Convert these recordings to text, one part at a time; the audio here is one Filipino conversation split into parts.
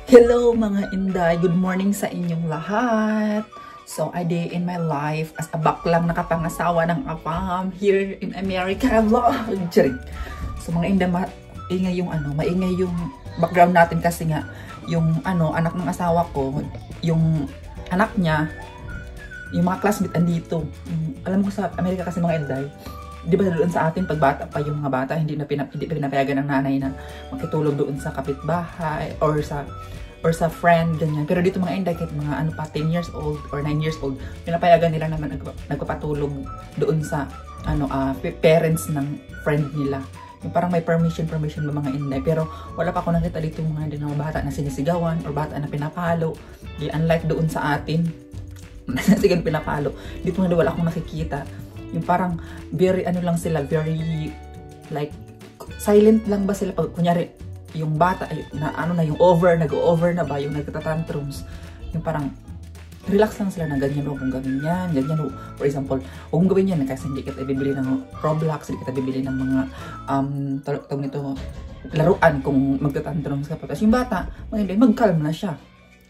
Hello mga Inday! Good morning sa inyong lahat! So, a day in my life as a baklang nakapangasawa ng apam here in America. So, mga Inday, maingay yung background natin kasi nga, yung anak ng asawa ko, yung anak niya, yung mga classmate andito. Alam ko sa Amerika kasi mga Inday, di ba doon sa atin, pag bata pa yung mga bata, hindi pinapayagan ng nanay na makitulog doon sa kapitbahay or sa friend, ganyan. Pero dito mga Inday, kahit mga 10 years old or 9 years old, pinapayagan nila naman nagpapatulog doon sa parents ng friend nila. Yung parang may permission ba mga Inday. Pero wala pa ako nakita dito mga Inday na bata na sinisigawan or bata na pinapalo. Unlike doon sa atin, sigan pinapalo. Dito nga wala akong nakikita. Yung parang very lang sila, very like silent lang ba sila pag kunyari yung bata na yung nag-over na ba yung nagtatantrums, yung parang relax lang sila na ganyan o kung gawin yan, ganyan o for example, huwag mong gawin yan kasi hindi kita bibili ng Roblox, hindi kita bibili ng mga tawag nito laruan kung magtatantrums ka pa. Tapos yung bata, mag-calm na siya.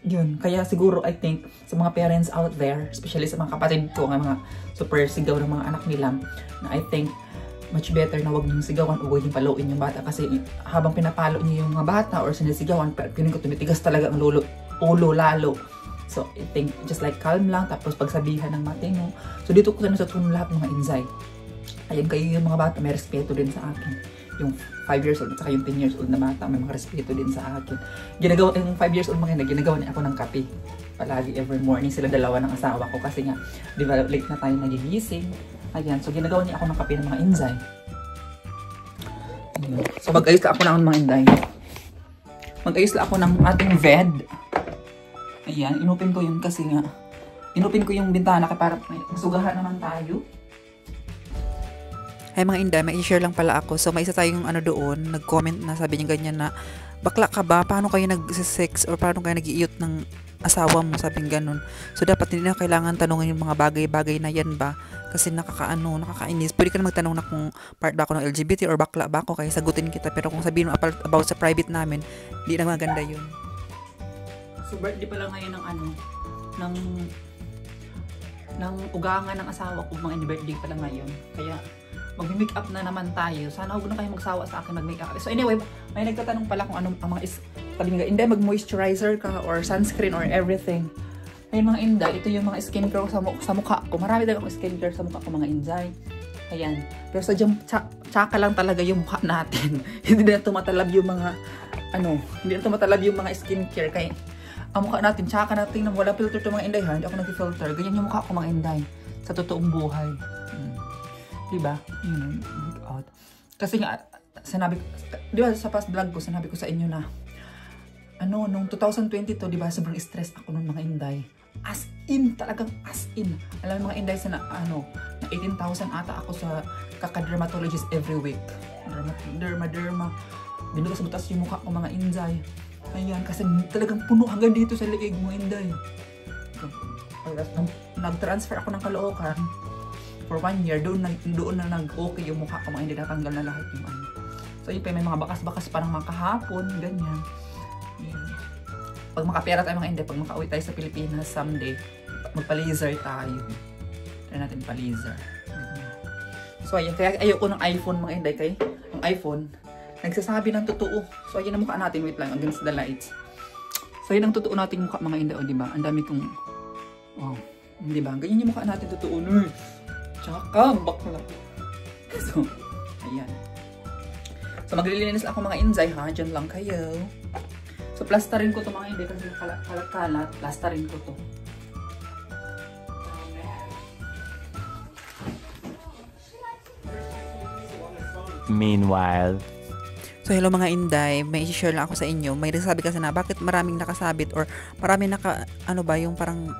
Yun, kaya siguro I think sa mga parents out there, especially sa mga kapatid ko, mga super sigaw ng mga anak nila, na I think much better na wag niyong sigawan o wag niyong paluin yung bata kasi habang pinapalo niyo yung mga bata or sinisigawan, piling ko tumitigas talaga ang ulo lalo. So I think just like calm lang, tapos pagsabihan ng matino. So dito ko na natutunan lahat mga insight. Ayun, kayo yung mga bata may respeto din sa akin. Yung 5 years old at saka yung 10 years old na bata, may mga respeto din sa akin. Yung 5 years old mga ginagawa niya ako ng kape. Palagi every morning sila dalawa ng asawa ko kasi nga, di ba late na tayo nagigising. Ayan, so ginagawa niya ako ng kape ng mga inzay. Ayan. So mag-ayos lang ako ng mga inday. Mag-ayos lang ako ng ating bed. Ayan, inupin ko yun kasi nga, inupin ko yung bintana para may sugahan naman tayo. Ay mga Inday, may i-share lang pala ako. So may isa tayong doon, nag-comment na sabi niya ganyan na, bakla ka ba? Paano kayo nag-sex or paano kayo nag-iiyot ng asawa mo? Sabing ganun. So dapat hindi na kailangan tanungin yung mga bagay-bagay na yan ba? Kasi nakakainis. Pwede ka na magtanong na kung part ba ako ng LGBT or bakla ba ako, kaya sagutin kita. Pero kung sabihin mo about sa private namin, hindi na maganda yun. So birthday pala ngayon ng ugangan ng asawa ko, mga birthday pala ngayon. Kaya mag-make up na naman tayo. Sana huwag na kayo magsawa sa akin mag-make up. So anyway, may nagtatanong pala kung anong ang mga sabi nga, Inday, mag-moisturizer ka or sunscreen or everything. Ayun mga Inday, ito yung mga skincare sa mukha ko. Marami talaga akong skincare sa mukha ko mga Inday. Ayan. Pero sadyang tsaka lang talaga yung mukha natin. Hindi na tumatalab yung mga hindi na tumatalab yung mga skincare. Kaya ang mukha natin, tsaka natin nang wala filter to mga Inday ha. Hindi ako nag-filter. Ganyan yung mukha ko mga Inday. Sa totoong buhay. Diba? Yun. Kasi nga, diba sa past vlog ko, sinabi ko sa inyo na, nung 2022, diba, sobrang stress ako nung mga Inday. As in, talagang as in. Alam mo mga Inday, na 18,000 ata ako sa kaka-dermatologist every week. Derma. Binugas butas yung mukha ko mga Inday. Ayan, kasi talagang puno hanggang dito sa leeg mga Inday. Nag-transfer ako ng Caloocan. For 1 year, doon na nag-okay yung mukha ko, hindi natanggal na lahat yung So yun pa, may mga bakas-bakas parang mga kahapon, ganyan. Yan. Pag makapera tayo mga Inday, pag makauwi tayo sa Pilipinas someday, magpa-laser tayo. Try natin pa-laser. So ayan, kaya ayoko ng iPhone mga Inday, kaya ang iPhone, nagsasabi ng totoo. So ayan ang mukha natin, wait lang, against the lights. So ayan ang totoo nating mukha mga Inday, diba? Ang dami kong, diba? Ganyan yung mukha natin, totoo, nurse. Tsaka, bakla. So, ayan. So, maglilinis ako mga inzay ha. Diyan lang kayo. So, plasterin ko to mga hindi kasi kalat-kalat. Plasterin ko to. Meanwhile. So, hello mga Inday. May i-share lang ako sa inyo. May nagsasabi kasi na bakit maraming nakasabit or maraming yung parang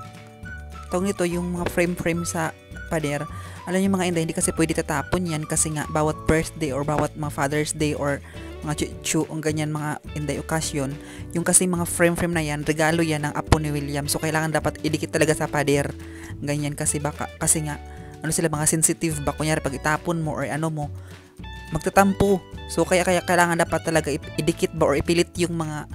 tawag nito, yung mga frame sa pader. Alam niyo mga Inday, hindi kasi pwede tatapon yan kasi nga bawat birthday or bawat mga Father's Day or mga chuchu ang ganyan mga Inday occasion, yung kasi mga frame na yan, regalo yan ng apo ni William. So kailangan dapat idikit talaga sa pader. Ganyan kasi nga sila mga sensitive ba, kunyari pag itapon mo or magtatampo. So kaya kailangan dapat talaga idikit ba or ipilit yung mga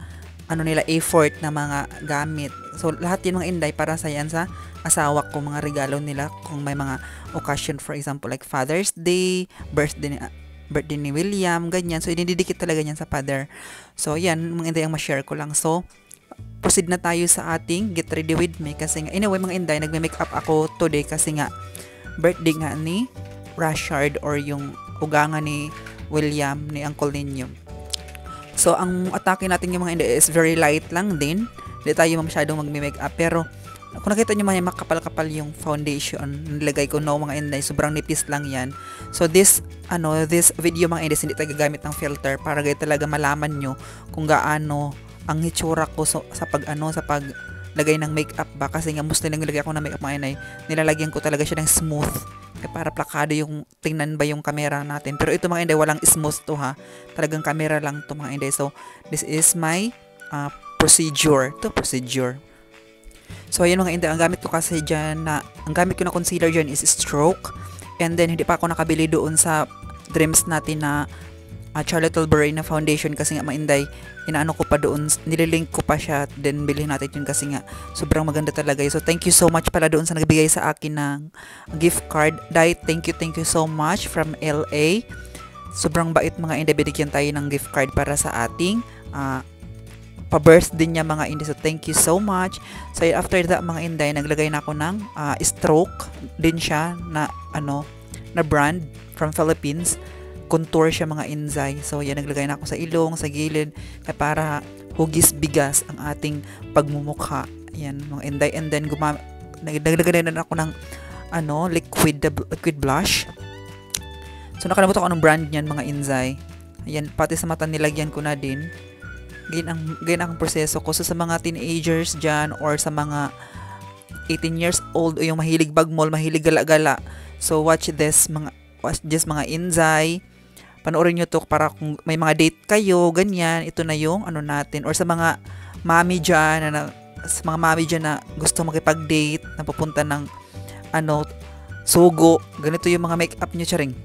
ano nila, effort na mga gamit. So, lahat yun mga inday para sa yan sa asawa ko, mga regalo nila kung may mga occasion, for example, like Father's Day, birthday ni William, ganyan. So, ididikit talaga yan sa father. So, yan, mga inday ang ma-share ko lang. So, proceed na tayo sa ating Get Ready With Me kasi nga, anyway, mga inday, nagme-makeup ako today kasi nga, birthday nga ni Rashard or yung ugangan ni William, ni uncle ninyo. So, ang atake natin yung mga inday is very light lang din. Hindi tayo masyadong magme-makeup. Pero, kung nakita nyo mga makapal-kapal yung foundation, nilagay ko, no, mga inday, sobrang nipis lang yan. So, this video mga inday, hindi tayo gagamit ng filter para gaya talaga malaman nyo kung gaano ang hitsura ko sa paglagay ng makeup ba. Kasi nga, mostly lang nilagay ako ng makeup mga inday, nilalagyan ko talaga siya ng smooth. Para plakado yung tingnan ba yung camera natin. Pero ito mga inday, walang smooth to ha. Talagang camera lang to mga inday. So, this is my procedure. So, ayun mga inday, ang gamit ko kasi dyan ang gamit ko na concealer dyan is Stroke. And then, hindi pa ako nakabili doon sa Dreams natin na Charlotte Tilbury na foundation kasi nga mga inday, inaano ko pa doon, nililink ko pa siya, then bilhin natin yun kasi nga sobrang maganda talaga. So thank you so much pala doon sa nagbigay sa akin ng gift card. Dahil thank you so much from LA. Sobrang bait mga inday, binigyan tayo ng gift card para sa ating pa-birthday niya mga inday. So thank you so much. So after that mga inday, naglagay na ako ng Stroke din siya na na brand from Philippines. Contour siya mga inday. So yan, naglagay na ako sa ilong, sa gilid para hugis bigas ang ating pagmumukha. Yan mga inday. And then naglagay na ako ng liquid blush. So nakalimutan ko anong brand niyan mga inday. Yan, pati sa mata nilagyan ko na din. Ganyan ang proseso ko. So sa mga teenagers dyan or sa mga 18 years old o yung mahilig bagmol, mahilig gala-gala. So watch this mga inday. Panoorin nyo to para kung may mga date kayo, ganyan, ito na yung natin. Or sa mga mami dyan na gusto makipag-date, na pupunta ng sugo, ganito yung mga make-up nyo, charing.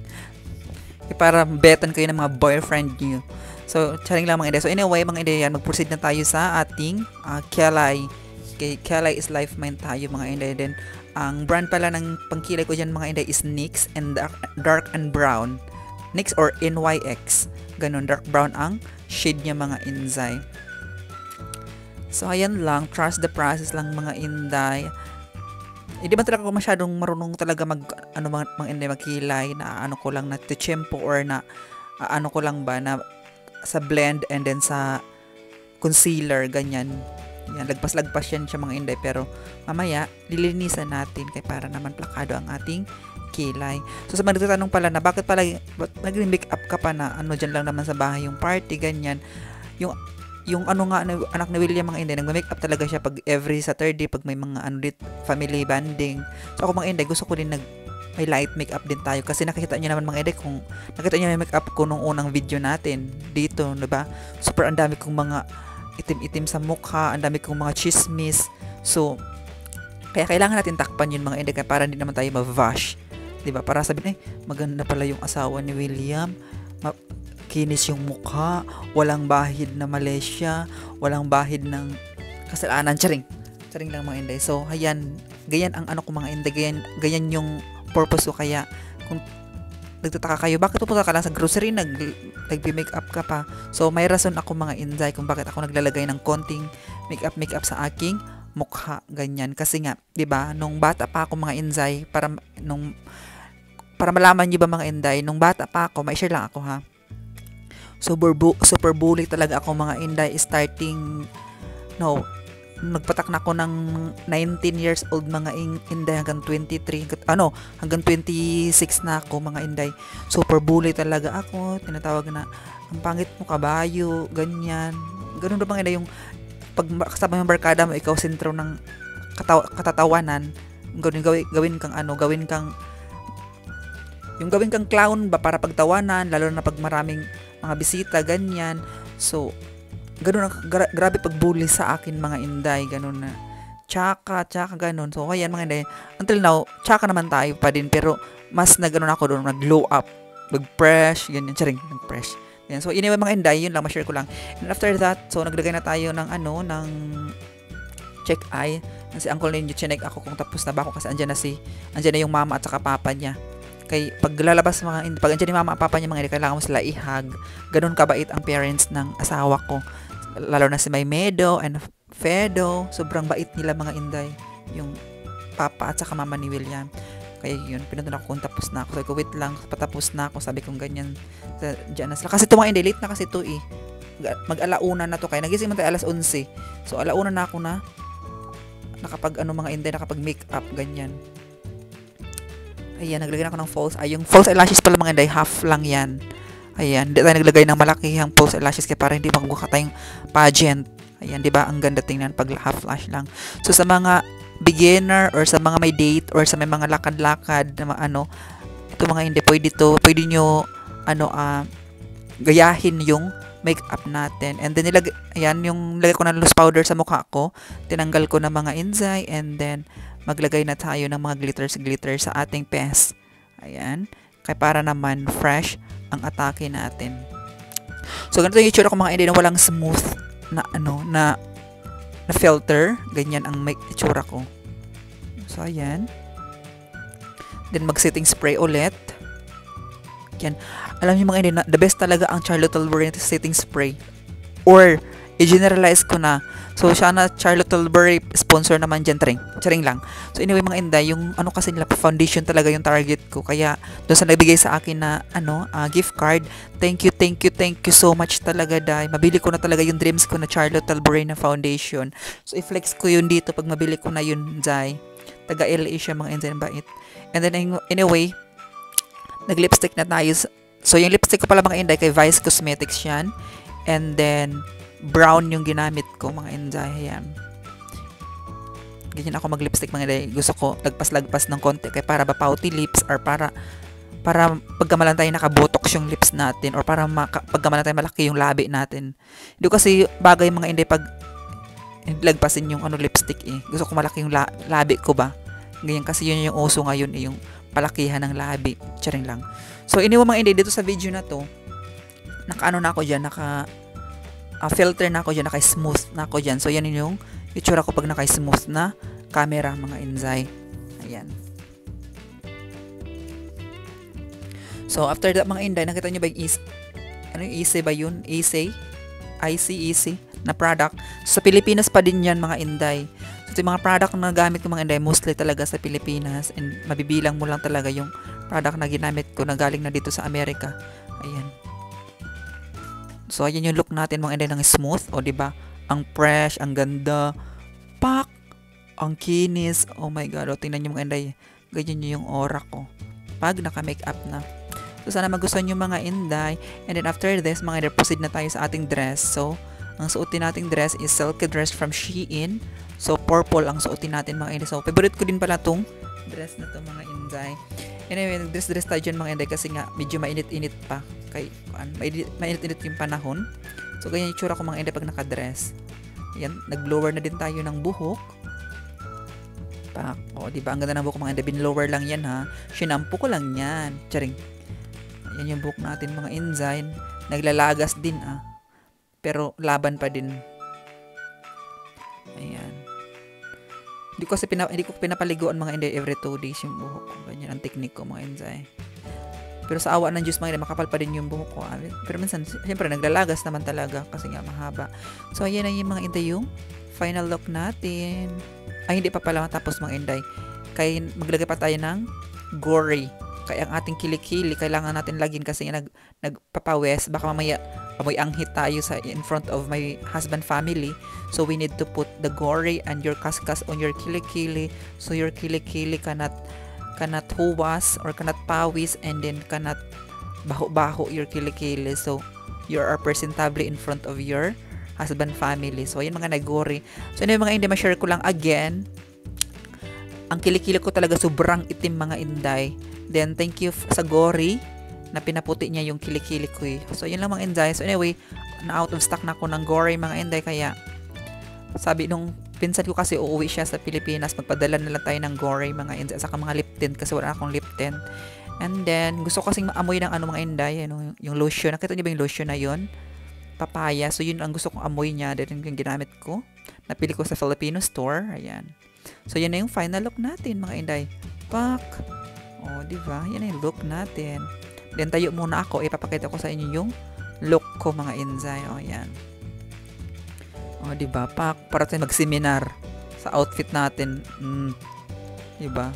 Para betan kayo ng mga boyfriend nyo. So, charing lang mga inday. So anyway, mga inday yan, mag-proceed na tayo sa ating Kilay. Okay, Kilay is Life Mine tayo mga inday. Then, ang brand pala ng pangkilay ko dyan mga inday is NYX and Dark and Brown. NYX or NYX. Ganon, dark brown ang shade niya mga inday. So, ayan lang. Trust the process lang mga inday. Hindi man talaga ako masyadong marunong talaga mga inday magkilay na ko lang na tichempo or na ko lang ba na sa blend and then sa concealer, ganyan. Yan, lagpas-lagpas yan siya mga inday. Pero, mamaya, lilinisan natin kaya para naman plakado ang ating kilay. So sa mga nagtatanong pala na bakit pala nag-make up ka pa na dyan lang naman sa bahay yung party, ganyan. Yung anak ni William mga inday, nag-make up talaga siya pag every Saturday pag may mga family banding. So ako mga inday, gusto ko din may light makeup din tayo kasi nakikita niyo naman mga inday, kung nakita niyo yung makeup ko nung unang video natin dito, 'di ba? Super ang dami kong mga itim-itim sa mukha, ang dami kong mga chismis. So kaya kailangan natin takpan yun mga inday para hindi naman tayo ma-vash. Diba? Para sabihin, maganda pala yung asawa ni William. Kinis yung mukha. Walang bahid na Malaysia. Walang bahid ng kasalanan. Charing lang mga inday. So, ayan. Ganyan ang ko mga inday. Ganyan yung purpose ko. Kaya, kung nagtataka kayo, bakit pupunta ka lang sa grocery? Nag-make up ka pa. So, may rason ako mga inday kung bakit ako naglalagay ng konting make up sa aking mukha, ganyan. Kasi nga, 'di ba, nung bata pa ako mga inday, para malaman niyo ba mga inday, nung bata pa ako, may share lang ako ha. Super bully talaga ako mga inday, nagpatak na ako ng 19 years old mga inday hanggang 23, hanggang 26 na ako mga inday. Super bully talaga ako, tinatawag na, ang pangit mo, kabayo, ganyan. Ganun ba mga inday, yung pag kasama yung barkada mo, ikaw sentro ng katatawanan, gawin kang clown ba para pagtawanan, lalo na pag maraming mga bisita, ganyan. So, ganun grabe pag-bully sa akin mga inday, ganun na. Tsaka ganun. So, ayan mga inday, until now, tsaka naman tayo pa din, pero mas na ganun ako doon, nag-glow up, nag-fresh, ganyan, charing, nag-fresh. Ayan. So, anyway mga inday, yun lang, ma-share ko lang. And after that, so, naglagay na tayo ng ng check eye. Si Uncle Ninyo, chinek ako kung tapos na ba ako kasi andyan na yung mama at saka papa niya. Kay pag lalabas pag andyan yung mama at papa niya mga inday, kailangan mo sila ihag. Ganun kabait ang parents ng asawa ko. Lalo na si Maymedo and Fedo, sobrang bait nila mga inday. Yung papa at saka mama ni William. Kaya yun, pinunta ako kung tapos na ako. Sabi ko, wait lang, patapos na ako. Sabi kong ganyan. Diyan na sila. Kasi ito mga inday, late na kasi ito eh. Mag-alauna na to. Kaya nagising man tayo alas 11. So, alauna na ako na mga inday, nakapag make up, ganyan. Ayan, naglagay na ako ng false eye. Yung false eyelashes pala mga inday, half lang yan. Ayan, hindi tayo naglagay ng malakihang false eyelashes kaya para hindi magmukha tayong pageant. Ayan, di ba? Ang ganda tingnan pag half lash lang. So, sa mga beginner or sa mga may date or sa may mga lakad-lakad na ito mga hindi, pwede nyo gayahin yung makeup natin. And then ayan, yung lagay ko ng loose powder sa mukha ko, tinanggal ko na mga inzay, and then maglagay na tayo ng mga glitters sa ating pes. Ayan, kaya para naman fresh ang atake natin. So ganito yung itsura ko mga hindi, na walang smooth na na filter, ganyan ang itsura ko. So ayan, then mag setting spray ulit. Yan, alam niyo mga hindi, the best talaga ang Charlotte Tilbury setting spray, or i-generalize ko na. So siya na Charlotte Tilbury sponsor naman dyan, charing lang. So anyway mga inday, yung kasi nila foundation talaga yung target ko, kaya doon sa nagbigay sa akin na gift card, thank you so much talaga day. Mabili ko na talaga yung dreams ko na Charlotte Tilbury na foundation. So i-flex ko yun dito pag mabili ko na yun day. Taga LA siya mga inday, bait. And then anyway, nag-lipstick na tayo. So yung lipstick ko pala mga inday kay Vice Cosmetics yan, and then brown yung ginamit ko mga inday. Ayan, ganyan ako mag-lipstick mga inday. Gusto ko lagpas ng konti kaya para ba pouty lips, or para pagkamalan tayo nakabotox yung lips natin, or para pagkamalan tayo malaki yung labi natin. Hindi kasi bagay mga inday pag lagpasin yung lipstick eh. Gusto ko malaki yung labi ko ba. Ganyan kasi yun yung uso ngayon eh, yung palakihan ng labi. Charing lang. So anyway mga inday, dito sa video na to, na ako dyan, filter na ako dyan, naka-smooth na ako dyan. So, yan yung itsura ko pag naka-smooth na camera, mga inzay. Ayan. So, after that, mga inday, nakita nyo ba yung easy ba yun? Easy na product. So, sa Pilipinas pa din yan, mga inday. So, yung mga product na gamit ko, mga inday, mostly talaga sa Pilipinas. And mabibilang mo lang talaga yung product na ginamit ko na galing na dito sa Amerika. Ayan. So, ayan yung look natin mga inday ng smooth. O, diba? Ang fresh, ang ganda. Pak! Ang kinis. Oh my God. O, tingnan nyo mga inday. Ganyan nyo yung aura ko. Pag naka-makeup na. So, sana magustuhan nyo mga inday. And then, after this, mga inday, proceed na tayo sa ating dress. So, ang suotin nating dress is silky dress from Shein. So, purple ang suotin natin mga inday. So, favorite ko din pala tong dress na to mga inday. Anyway, nag-dress tayo dyan mga inday kasi nga medyo mainit-init pa. Kay mainit-init yung panahon. So, ganyan yung tsura ko mga inday pag naka-dress. Ayan, nag-blower na din tayo ng buhok. O, diba? Ang ganda ng buhok mga inday. Bin-lower lang yan ha. Shinampo ko lang yan. Charing. Ayan yung buhok natin mga inday. Naglalagas din pero laban pa din. Ayan. Hindi ko pinapaliguan mga inday every 2 days yung buhok ko. Ganyan ang technique ko mga inday. Pero sa awa ng Diyos mga inday, makapal pa din yung buhok ko. Pero minsan, siyempre, naglalagas naman talaga kasi nga mahaba. So, ayan na yung mga inday yung final look natin. Ay, hindi pa pala matapos mga inday. Kaya maglagay pa tayo ng gory. Kaya ang ating kilikili, kailangan natin lagin kasi nagpapawes. Baka mamaya amoy anghit tayo in front of my husband family. So, we need to put the gory and your kaskas on your kilikili. So, your kilikili cannot huwas or cannot pawis, and then cannot baho-baho your kilikili. So, you are presentable in front of your husband family. So, ayun mga nagori. So, ano yung mga inday, ma-share ko lang again. Ang kilikili ko talaga sobrang itim mga inday. Then, thank you sa gory na pinaputi niya yung kilikili ko eh. So, yun lang mga inday. So, anyway, na-out of stock na ako ng gory mga inday. Kaya, sabi nung pinsan ko kasi uuwi siya sa Pilipinas, magpadala na lang tayo ng gory mga inday. Saka mga lip tint kasi wala akong lip tint. And then, gusto ko kasing maamoy ng mga inday, yung lotion. Nakita niyo ba yung lotion na yun? Papaya. So, yun ang gusto kong amoy niya. Then, yung ginamit ko. Napili ko sa Filipino store. Ayan. So, yan na yung final look natin, mga inday. Pak! O, diba? Yan na yung look natin. Then, tayo muna ako. Ipapakita ko sa inyo yung look ko, mga inday. O, yan. O, diba? Pak! Para tayo mag-seminar sa outfit natin. Diba?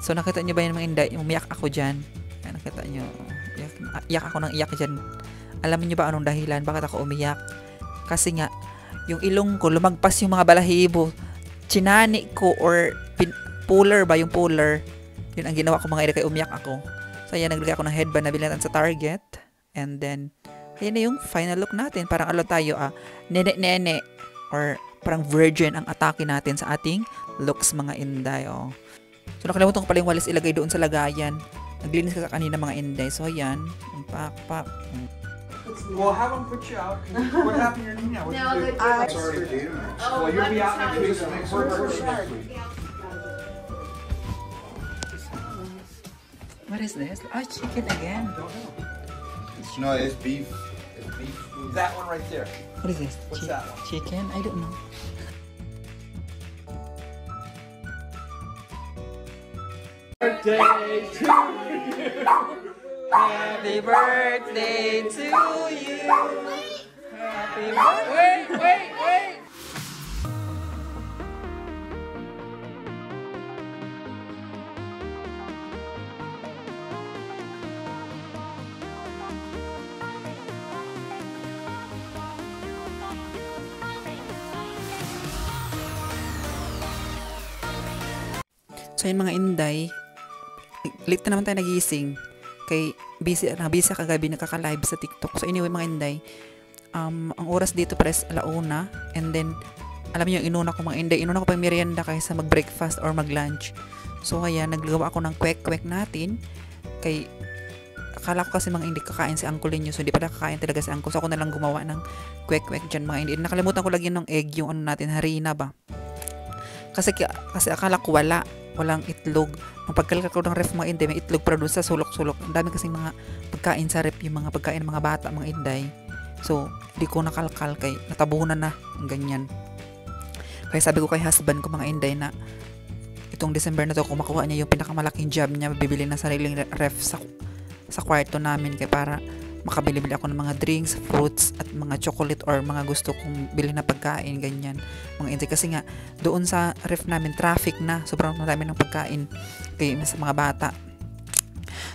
So, nakita nyo ba yung mga inday? Umiyak ako dyan. Ay, nakita nyo. Iyak ako ng iyak dyan. Alam niyo ba anong dahilan? Bakit ako umiyak? Kasi nga, yung ilong ko, lumagpas yung mga balahibo. Chinani ko or puller ba? Yung puller. Yun ang ginawa ko mga inday, kaya umiyak ako. So, ayan, naglagay ako ng headband na bilhan sa Target. And then, ayan na yung final look natin. Parang tayo, nene-nene. Or parang virgin ang atake natin sa ating looks, mga inday. Oh. So, nakalimutan ko pala yung walis ilagay doon sa lagayan. Naglinis ka kanina, mga inday. So, ayan. Pak. Well, have them put you out. What happened to your knee now? No, What'd you do? I- It's already due. Oh, Well, you'll be out let next me week. tell you. Next week. What is this? Oh, chicken again. No, it's beef. It's beef. That one right there. What is this? What's that one? Chicken? I don't know. Birthday to you. Happy birthday to you. Happy birthday. Wait. So, yun mga inday, late na naman tayo nagising. Kay busy kagabi nakaka-live sa TikTok. So, anyway mga inday, ang oras dito pala is 1:00. And then, alam niyo yung inuna ko mga inday, inuna ko pa yung merienda kaysa mag-breakfast or mag-lunch. So, kaya naglagawa ako ng kwek-kwek natin. Kay, akala ko kasi mga hindi kakain si Uncle ninyo. So, hindi pala kakain talaga si Uncle. So, ako na lang gumawa ng kwek-kwek dyan mga hindi. Nakalimutan ko lagyan ng egg, yung natin, harina ba. Kasi akala ko walang itlog. Nung pagkalkal ko ng ref mga inday, may itlog para doon sa sulok-sulok. Ang dami kasing mga pagkain sa ref, yung mga pagkain ng mga bata, mga inday. So, di ko nakalkal kay natabunan na ang ganyan. Kaya sabi ko kay husband ko mga inday na itong December na to, kung makuha niya yung pinakamalaking job niya, bibili na sariling ref sa kwarto namin kaya para makabili-bili ako ng mga drinks, fruits, at mga chocolate or mga gusto kong bilhin na pagkain, ganyan. Mga inday. Kasi nga, doon sa ref namin, traffic na. Sobrang marami ng pagkain kaya sa mga bata.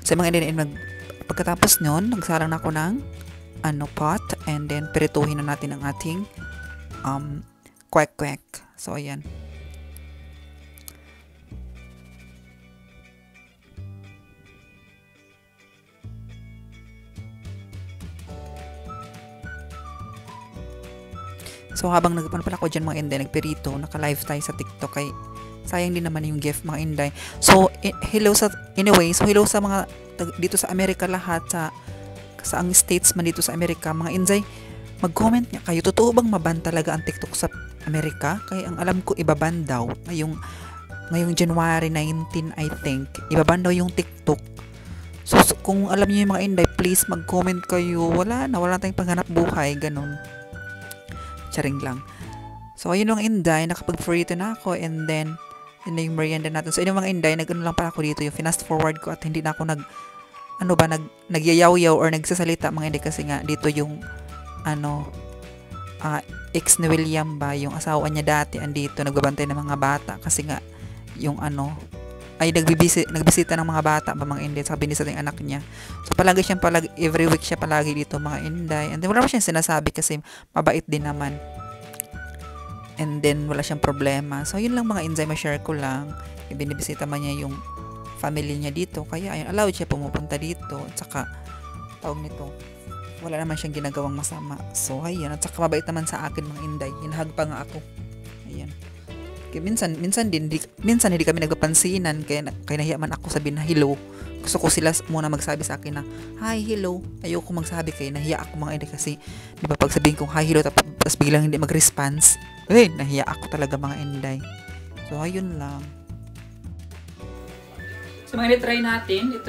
So, mga inday, pagkatapos nun, nagsalang na ako ng pot, and then, pirituhin na natin ang ating kwek-kwek. So, ayan. So, habang nagpanapala ko dyan mga inday, nagperito, naka-live tayo sa TikTok, kay sayang din naman yung gift mga inday. So, hello sa mga dito sa Amerika lahat, sa ang states man dito sa Amerika, mga inday, mag-comment niya kayo, totoo bang maban talaga ang TikTok sa Amerika? Kaya ang alam ko, ibaban daw, ngayong January 19, I think, ibaban daw yung TikTok. So, kung alam niyo yung mga inday, please mag-comment kayo, wala tayong panghanap buhay, ganun. Charing lang. So, ayun lang inday, nakapag-frito na ako, and then, yun na yung merienda natin. So, yun yung mga inday, nag-ano lang pala ako dito, yung finast forward ko at hindi na ako nagyayaw-yaw or nagsasalita mga inday kasi nga, dito yung, ex ni William ba, yung asawa niya dati, andito, nagbabantay ng mga bata kasi nga, yung nagbisita ng mga bata ba mga inday, sabi niya sa anak niya. So, every week siya palagi dito mga inday. And then, wala pa siyang sinasabi kasi mabait din naman. And then, wala siyang problema. So, yun lang mga inday, ma-share ko lang. Binibisita man niya yung family niya dito. Kaya, ayun, allowed siya pumupunta dito. At saka, tawag nito, wala naman siyang ginagawang masama. So, ayun. At saka, mabait naman sa akin mga inday. Hinahag pa nga ako. Ayan. Minsan hindi kami nagpapansinan kaya nahiya man ako sabihin na hello. Gusto ko sila muna magsabi sa akin na hi, hello. Ayoko magsabi kaya nahiya ako mga inday kasi di ba pag sabihin kong hi, hello tapos biglang hindi mag-response, nahiya ako talaga mga inday. So ayun lang. So mga try natin, ito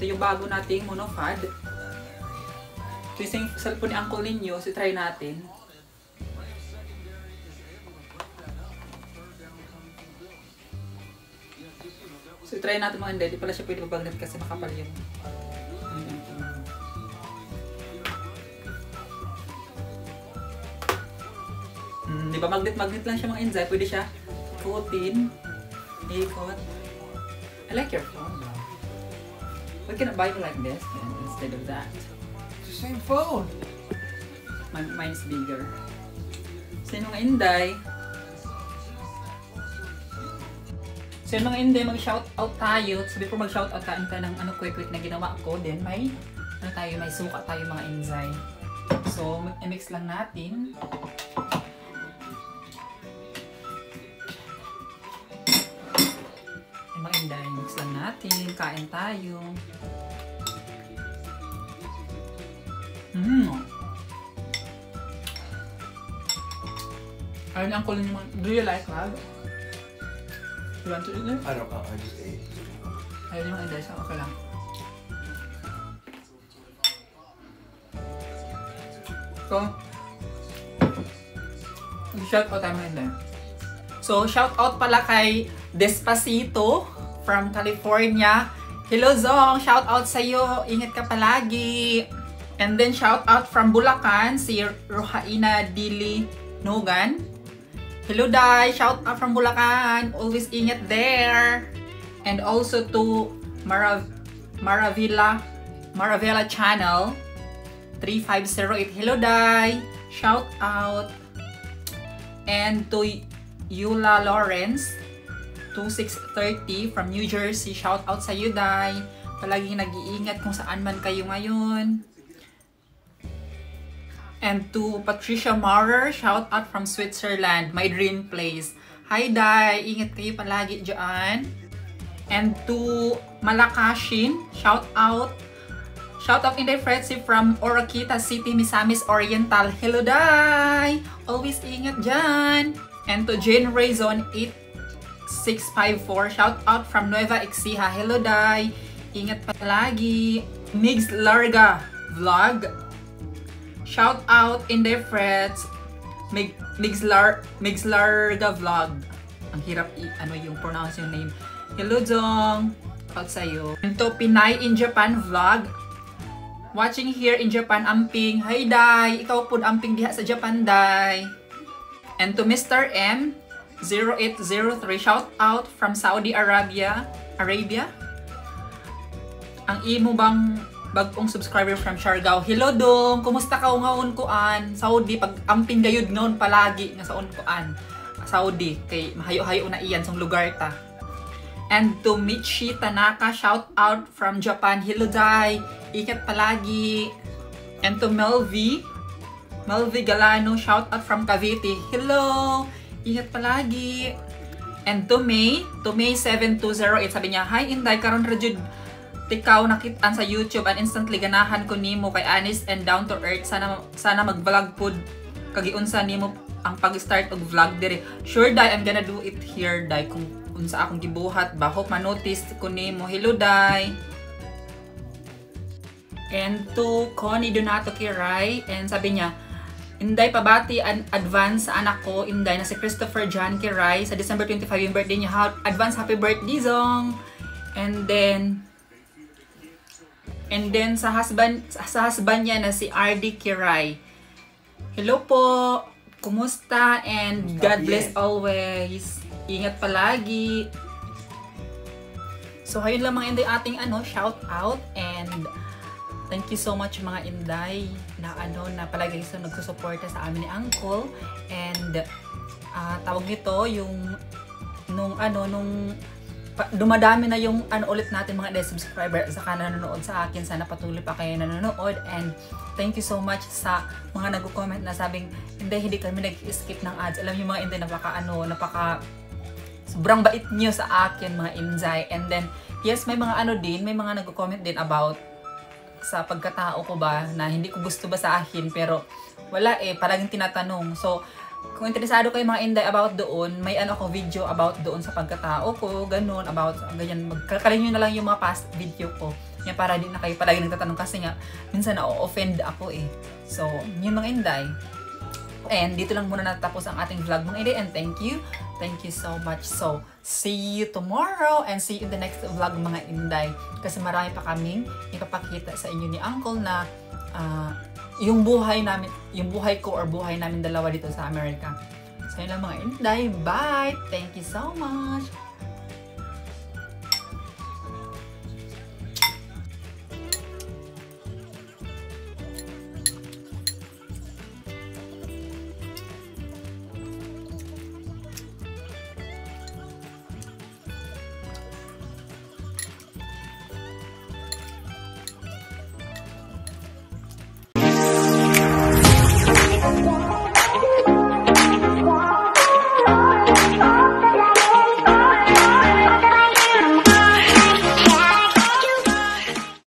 yung bago nating monofad. Ito yung cellphone ni uncle ninyo, so try natin. So try natin mga hindi pala siya pwede mabagnet kasi makapal yung di ba magnet lang siya mga Inday, pwede siya ikutin, ikot. I like your phone though. Why can't I buy it like this instead of that? It's the same phone. Mine's bigger. So yun mga Inday. So yun mga Inday, mag-shoutout tayo. So before mag-shoutout tayo ng quick na ginawa ko, then may may suka tayo mga Inday. So i-mix lang natin. Mga Inday, mix lang natin. Kain tayo. Ayun ang kulin mo. Do you like love? You want to eat it? I don't know. I just ate. Ayun yung Inday, so okay lang. So, shout out tayo mga Inday. So, shout out pala kay Despacito from California. Hello Zong, shout out sa iyo. Ingat ka palagi. And then shout out from Bulacan si Rohaina Dili Nogan. Hello Dai, shout out from Bulacan. Always ingat there. And also to Maravilla channel 3508. Hello Dai, shout out. And to Yula Lawrence 2630 from New Jersey, shout out sa iyo Dai. Palaging nag-iingat kung saan man kayo ngayon. And to Patricia Maurer, shout out from Switzerland, my dream place. Hi Dai, ingat kayo palagi dyan. And to Malakashin, shout out Inday Fretzy from Oroquita City, Misamis Oriental. Hello Dai, always ingat dyan. And to Jane Rayzon 8654, shout out from Nueva Ecija. Hello Dai, ingat palagi. Migs Larga Vlog, shout out Inday Frets. Migs Larga Vlog. Ang hirap yung pronounce yung name. Hello Jong, out sa'yo. And to Pinay in Japan Vlog, watching here in Japan, Amping. Hi Dai, ikaw po Amping diha sa Japan Dai. And to Mr. M 0803, shout out from Saudi Arabia. Ang imo bang bagong subscriber from Siargao. Hello dong, kumusta ka ngaon kuan? Saudi pag amping gayud noon palagi nga saon kuan. Saudi kay mahayo-hayo na iyan song lugar ta. And to Michi Tanaka, shout out from Japan. Hello Dai, ikat palagi. And to Melvi Galano, shout out from Cavite. Hello, ingat palagi. And to May 7208, sabi niya, hi Inday, karon ra jud tikaw nakitaan sa YouTube and instantly ganahan ko nimo kay honest and down to earth. Sana mag-vlog pod kagiunsa nimo ang pag-start og vlog dire. Sure Dai, I'm gonna do it here Dai kung unsa akong gibuhat ba. Hope ma-notice ko nimo. Hello Dai. And to Connie Donato Kiray, and sabi niya, Inday, pabati advance sa anak ko, Inday, na si Christopher John Kiray. Sa December 25 yung birthday niya. Advance happy birthday, Zong! And then sa husband niya na si RD Kiray. Hello po! Kumusta? And God bless always. Ingat palagi. So, ayun lang mga Inday ating shout out, and thank you so much mga Inday na na palagi sa nagsusuporta sa amin ni Uncle. And tawag nito yung nung dumadami na yung ulit natin mga Inday subscriber saka nanonood sa akin. Sana patuloy pa kayo nanonood, and thank you so much sa mga nagko-comment na sabing hindi kami nag-skip ng ads. Alam niyo mga Inday, napaka sobrang bait niyo sa akin mga Inday. And then yes, may mga may mga nagko-comment din about sa pagkatao ko ba, na hindi ko gusto ba sa akin, pero wala palaging tinatanong. So Kung interesado kayo mga Inday about doon, may ano ako video about doon sa pagkatao ko, ganun, about ganyan. Magkalkalin nyo na lang yung mga past video ko. Yan para di na kayo palagi nagtatanong kasi nga, minsan na-offend ako eh. So, yun mga Inday. And dito lang muna natapos ang ating vlog mga Inday. And thank you. Thank you so much. So, see you tomorrow and see you in the next vlog mga Inday. Kasi marami pa kaming ipapakita sa inyo ni Uncle na yung buhay namin, yung buhay ko or buhay namin dalawa dito sa Amerika. So yun lang mga Inday. Bye! Thank you so much!